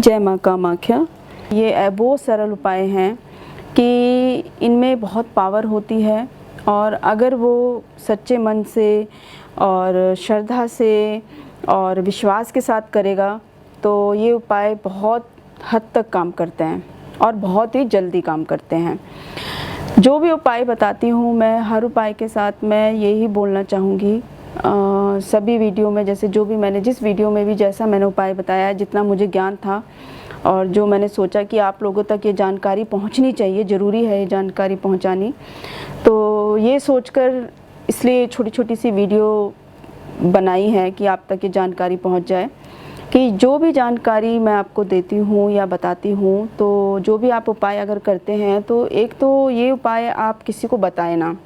जय माँ कामाख्या। ये वो सरल उपाय हैं कि इनमें बहुत पावर होती है और अगर वो सच्चे मन से और श्रद्धा से और विश्वास के साथ करेगा तो ये उपाय बहुत हद तक काम करते हैं और बहुत ही जल्दी काम करते हैं। जो भी उपाय बताती हूँ मैं, हर उपाय के साथ मैं यही बोलना चाहूँगी सभी वीडियो में, जैसे जो भी मैंने जिस वीडियो में भी जैसा मैंने उपाय बताया, जितना मुझे ज्ञान था और जो मैंने सोचा कि आप लोगों तक ये जानकारी पहुंचनी चाहिए, ज़रूरी है ये जानकारी पहुंचानी, तो ये सोचकर इसलिए छोटी छोटी सी वीडियो बनाई है कि आप तक ये जानकारी पहुंच जाए कि जो भी जानकारी मैं आपको देती हूँ या बताती हूँ, तो जो भी आप उपाय अगर करते हैं तो एक तो ये उपाय आप किसी को बताएं ना,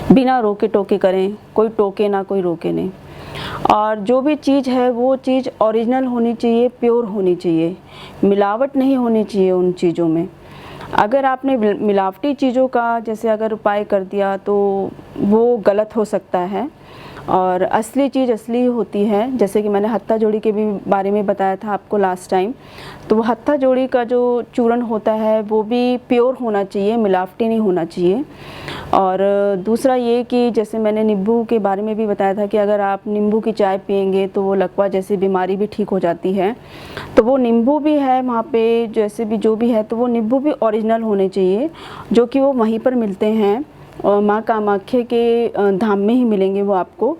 बिना रोके टोके करें, कोई टोके ना कोई रोके नहीं। और जो भी चीज़ है वो चीज़ ओरिजिनल होनी चाहिए, प्योर होनी चाहिए, मिलावट नहीं होनी चाहिए उन चीज़ों में। अगर आपने मिलावटी चीज़ों का जैसे अगर उपाय कर दिया तो वो गलत हो सकता है और असली चीज़ असली होती है। जैसे कि मैंने हत्था जोड़ी के भी बारे में बताया था आपको लास्ट टाइम, तो वो हत्था जोड़ी का जो चूर्ण होता है वो भी प्योर होना चाहिए, मिलावटी नहीं होना चाहिए। और दूसरा ये कि जैसे मैंने नींबू के बारे में भी बताया था कि अगर आप नींबू की चाय पिएंगे तो वो लकवा जैसी बीमारी भी ठीक हो जाती है। तो वो नींबू भी है वहाँ पे, जैसे भी जो भी है, तो वो नींबू भी ओरिजिनल होने चाहिए, जो कि वो वहीं पर मिलते हैं और माँ कामाख्या के धाम में ही मिलेंगे वो आपको।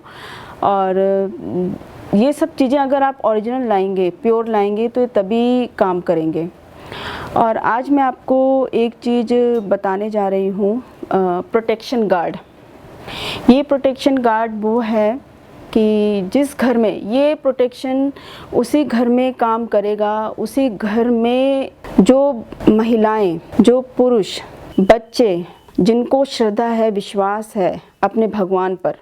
और ये सब चीज़ें अगर आप ओरिजिनल लाएंगे, प्योर लाएंगे, तो ये तभी काम करेंगे। और आज मैं आपको एक चीज़ बताने जा रही हूँ, प्रोटेक्शन गार्ड। ये प्रोटेक्शन गार्ड वो है कि जिस घर में ये प्रोटेक्शन, उसी घर में काम करेगा, उसी घर में जो महिलाएं, जो पुरुष, बच्चे, जिनको श्रद्धा है, विश्वास है अपने भगवान पर,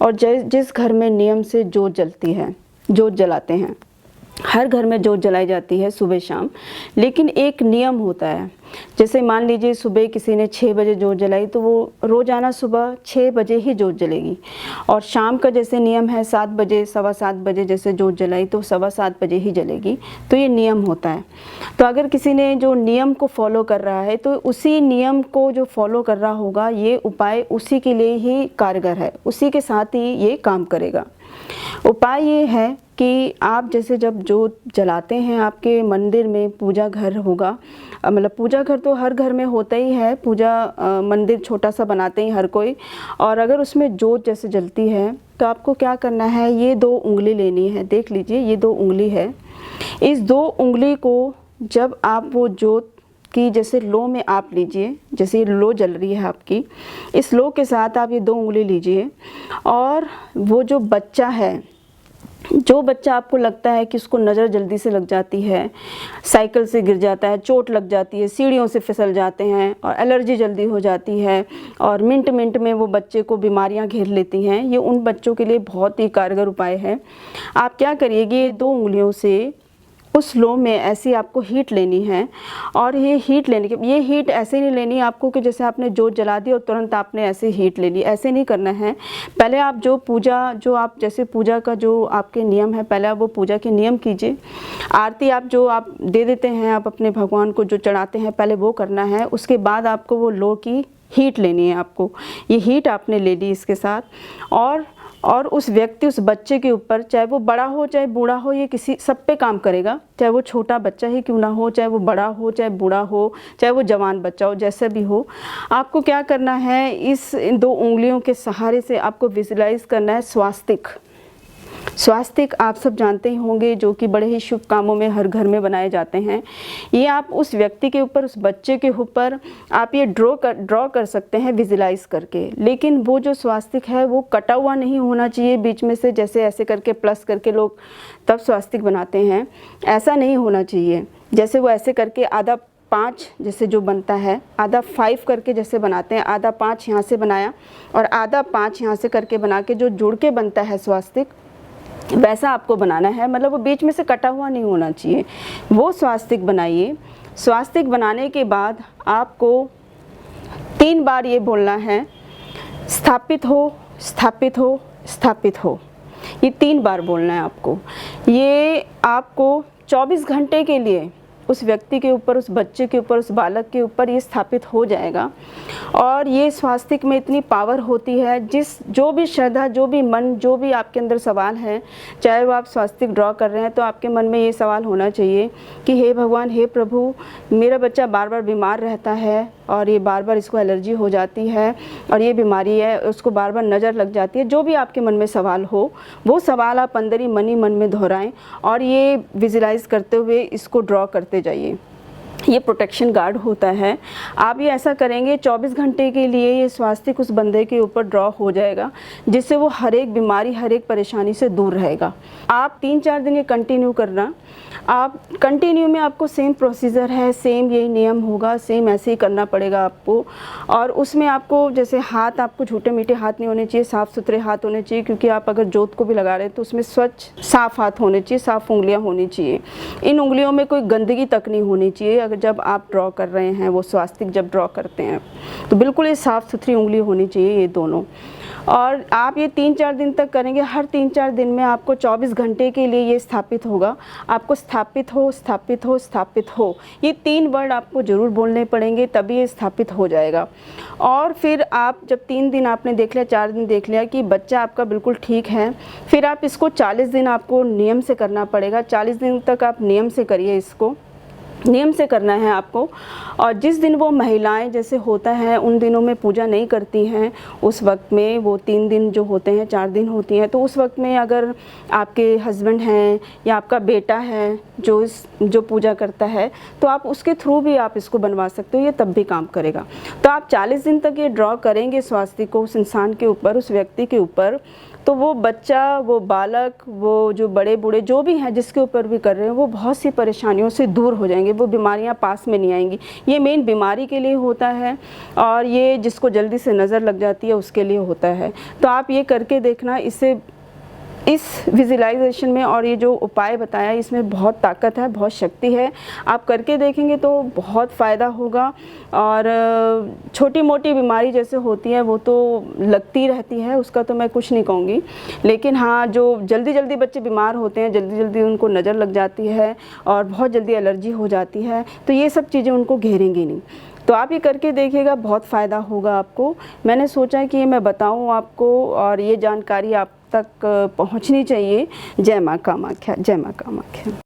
और जिस घर में नियम से जोत जलती है, जोत जलाते हैं, हर घर में जोत जलाई जाती है सुबह शाम, लेकिन एक नियम होता है। जैसे मान लीजिए सुबह किसी ने 6 बजे जोत जलाई तो वो रोज़ाना सुबह 6 बजे ही जोत जलेगी। और शाम का जैसे नियम है 7 बजे, 7:15 बजे जैसे जोत जलाई तो 7:15 बजे ही जलेगी। तो ये नियम होता है। तो अगर किसी ने जो नियम को फॉलो कर रहा है तो उसी नियम को जो फॉलो कर रहा होगा, ये उपाय उसी के लिए ही कारगर है, उसी के साथ ही ये काम करेगा। उपाय ये है कि आप जैसे जब जोत जलाते हैं, आपके मंदिर में पूजा घर होगा, मतलब पूजा घर तो हर घर में होता ही है, पूजा मंदिर छोटा सा बनाते ही हर कोई। और अगर उसमें जोत जैसे जलती है तो आपको क्या करना है, ये 2 उंगली लेनी है। देख लीजिए ये 2 उंगली है। इस 2 उंगली को जब आप वो जोत की जैसे लो में आप लीजिए, जैसे ये लो जल रही है आपकी, इस लो के साथ आप ये 2 उंगली लीजिए और वो जो बच्चा है, जो बच्चा आपको लगता है कि उसको नज़र जल्दी से लग जाती है, साइकिल से गिर जाता है, चोट लग जाती है, सीढ़ियों से फिसल जाते हैं और एलर्जी जल्दी हो जाती है और मिनट मिनट में वो बच्चे को बीमारियां घेर लेती हैं, ये उन बच्चों के लिए बहुत ही कारगर उपाय है। आप क्या करिएगा, ये 2 उंगलियों से उस लो में ऐसी आपको हीट लेनी है। और ये हीट लेने के, ये हीट ऐसे नहीं लेनी आपको कि जैसे आपने जोत जला दी और तुरंत आपने ऐसे हीट ले ली, ऐसे नहीं करना है। पहले आप जो पूजा, जो आप जैसे पूजा का जो आपके नियम है, पहले आप वो पूजा के नियम कीजिए। आरती आप जो आप दे देते हैं, आप अपने भगवान को जो चढ़ाते हैं, पहले वो करना है। उसके बाद आपको वो लो की हीट लेनी है। आपको ये हीट आपने ले ली इसके साथ, और उस व्यक्ति, उस बच्चे के ऊपर, चाहे वो बड़ा हो चाहे बूढ़ा हो, ये किसी सब पे काम करेगा, चाहे वो छोटा बच्चा ही क्यों ना हो, चाहे वो बड़ा हो, चाहे बूढ़ा हो, चाहे वो जवान बच्चा हो, जैसे भी हो। आपको क्या करना है, इन 2 उंगलियों के सहारे से आपको विजुलाइज करना है स्वास्तिक। स्वास्तिक आप सब जानते ही होंगे, जो कि बड़े ही शुभ कामों में हर घर में बनाए जाते हैं। ये आप उस व्यक्ति के ऊपर, उस बच्चे के ऊपर आप ये ड्रॉ कर सकते हैं विजुलाइज करके। लेकिन वो जो स्वास्तिक है वो कटा हुआ नहीं होना चाहिए बीच में से, जैसे ऐसे करके प्लस करके लोग तब स्वास्तिक बनाते हैं, ऐसा नहीं होना चाहिए। जैसे वो ऐसे करके आधा 5 जैसे जो बनता है, आधा 5 करके जैसे बनाते हैं, आधा 5 यहाँ से बनाया और आधा 5 यहाँ से करके बना के जो जुड़ के बनता है स्वास्तिक, वैसा आपको बनाना है। मतलब वो बीच में से कटा हुआ नहीं होना चाहिए, वो स्वास्तिक बनाइए। स्वास्तिक बनाने के बाद आपको 3 बार ये बोलना है, स्थापित हो, स्थापित हो, स्थापित हो। ये 3 बार बोलना है आपको। ये आपको 24 घंटे के लिए उस व्यक्ति के ऊपर, उस बच्चे के ऊपर, उस बालक के ऊपर ये स्थापित हो जाएगा। और ये स्वास्तिक में इतनी पावर होती है, जो भी श्रद्धा, जो भी मन, जो भी आपके अंदर सवाल है, चाहे वो आप स्वास्तिक ड्रॉ कर रहे हैं तो आपके मन में ये सवाल होना चाहिए कि हे भगवान, हे प्रभु, मेरा बच्चा बार बार बीमार रहता है और ये बार बार इसको एलर्जी हो जाती है और ये बीमारी है, उसको बार बार नज़र लग जाती है। जो भी आपके मन में सवाल हो, वो सवाल आप अंदर ही मन में दोहराएं और ये विजुलाइज करते हुए इसको ड्रॉ करते जाइए। ये प्रोटेक्शन गार्ड होता है। आप ये ऐसा करेंगे, 24 घंटे के लिए ये स्वास्तिक उस बंदे के ऊपर ड्रॉ हो जाएगा, जिससे वो हर एक बीमारी, हर एक परेशानी से दूर रहेगा। आप 3-4 दिन ये कंटिन्यू करना। आप कंटिन्यू में आपको सेम प्रोसीजर है, सेम यही नियम होगा, सेम ऐसे ही करना पड़ेगा आपको। और उसमें आपको जैसे हाथ, आपको झूठे मीठे हाथ नहीं होने चाहिए, साफ़ सुथरे हाथ होने चाहिए, क्योंकि आप अगर जोत को भी लगा रहे हैं तो उसमें स्वच्छ साफ़ हाथ होने चाहिए, साफ़ उंगलियां होनी चाहिए। इन उंगलियों में कोई गंदगी तक नहीं होनी चाहिए। अगर जब आप ड्रॉ कर रहे हैं, वो स्वास्तिक जब ड्रॉ करते हैं तो बिल्कुल ये साफ़ सुथरी उंगली होनी चाहिए, ये दोनों। और आप ये 3-4 दिन तक करेंगे। हर 3-4 दिन में आपको 24 घंटे के लिए ये स्थापित होगा। आपको स्थापित हो, स्थापित हो, स्थापित हो, ये 3 वर्ड आपको ज़रूर बोलने पड़ेंगे, तभी ये स्थापित हो जाएगा। और फिर आप जब 3 दिन आपने देख लिया, 4 दिन देख लिया कि बच्चा आपका बिल्कुल ठीक है, फिर आप इसको 40 दिन आपको नियम से करना पड़ेगा। 40 दिन तक आप नियम से करिए, इसको नियम से करना है आपको। और जिस दिन वो महिलाएं, जैसे होता है उन दिनों में पूजा नहीं करती हैं, उस वक्त में वो 3 दिन जो होते हैं, 4 दिन होती हैं, तो उस वक्त में अगर आपके हस्बैंड हैं या आपका बेटा है जो पूजा करता है, तो आप उसके थ्रू भी आप इसको बनवा सकते हो, ये तब भी काम करेगा। तो आप 40 दिन तक ये ड्रॉ करेंगे स्वास्तिक को उस इंसान के ऊपर, उस व्यक्ति के ऊपर, तो वो बच्चा, वो बालक, वो जो बड़े बूढ़े जो भी हैं, जिसके ऊपर भी कर रहे हैं, वो बहुत सी परेशानियों से दूर हो जाएंगे। वो बीमारियां पास में नहीं आएंगी। ये मेन बीमारी के लिए होता है और ये जिसको जल्दी से नज़र लग जाती है उसके लिए होता है। तो आप ये करके देखना। इससे, इस विजुलाइजेशन में और ये जो उपाय बताया, इसमें बहुत ताकत है, बहुत शक्ति है। आप करके देखेंगे तो बहुत फ़ायदा होगा। और छोटी मोटी बीमारी जैसे होती है वो तो लगती रहती है, उसका तो मैं कुछ नहीं कहूँगी। लेकिन हाँ, जो जल्दी जल्दी बच्चे बीमार होते हैं, जल्दी जल्दी उनको नज़र लग जाती है और बहुत जल्दी एलर्जी हो जाती है, तो ये सब चीज़ें उनको घेरेंगी नहीं। तो आप ये करके देखिएगा, बहुत फ़ायदा होगा आपको। मैंने सोचा कि मैं बताऊं आपको और ये जानकारी आप तक पहुंचनी चाहिए। जय माँ कामाख्या, जय माँ कामाख्या।